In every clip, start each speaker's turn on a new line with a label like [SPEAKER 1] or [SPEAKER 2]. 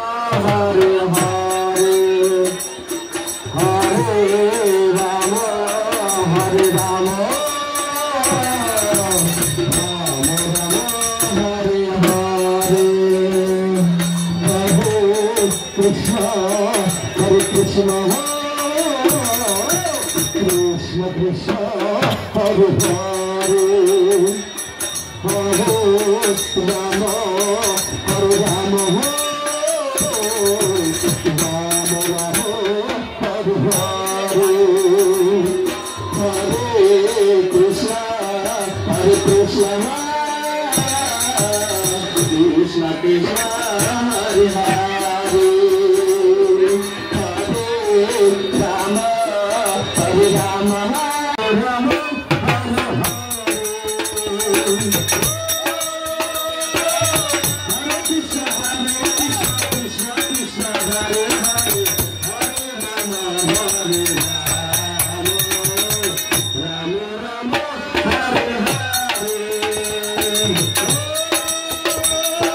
[SPEAKER 1] Hare Hare, Hare Rama, Hare Rama, Rama Rama, Hare Hare, Hare Krishna, Hare Krishna, Krishna Krishna, Hare Hare, Hare Rama, Hare Rama, Rama Rama, Hare Hare, Hare Krishna, Hare Krishna, Krishna Krishna, Hare Hare, Hare Rama, Hare Rama, Rama Hare Hare, Krishna Krishna Krishna Hare Hare, Hare Rama, Hare Rama, Rama Rama, Hare Hare, Hare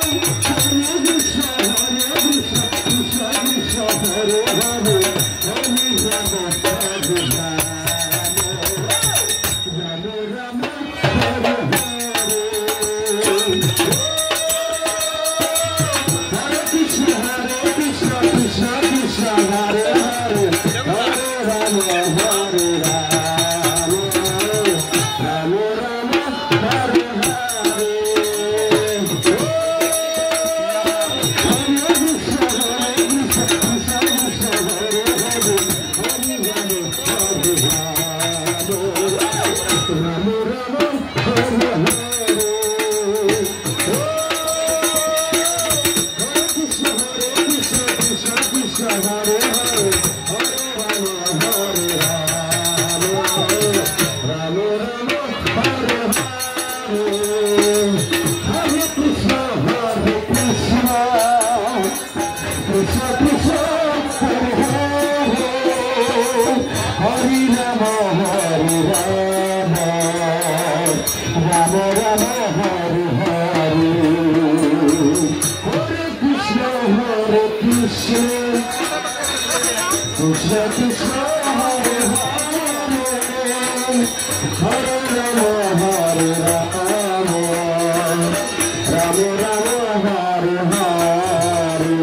[SPEAKER 1] Krishna Krishna Krishna Hare Hare, Hare Rama, Hare Rama, Rama Rama, Hare Hare, Hare Krishna Krishna Krishna Hare Hare, Hare Rama, Hare Rama, Rama Rama, Hare Hare, Hare Krishna Krishna Krishna Hare Hare, Hare Rama, Hare Rama, Rama Rama, Hare Hare, Krishna Krishna Hare Hare, Hare Rama, Hare Rama, Rama Rama, Hare Hare, Hare Krishna Krishna Krishna Hare Hare, Hare Rama, Hare Rama, Rama Rama, Hare Hare, Hare Krishna Krishna Krishna Hare Hare, Hare Rama, Hare Rama, Rama Rama, Hare Hare,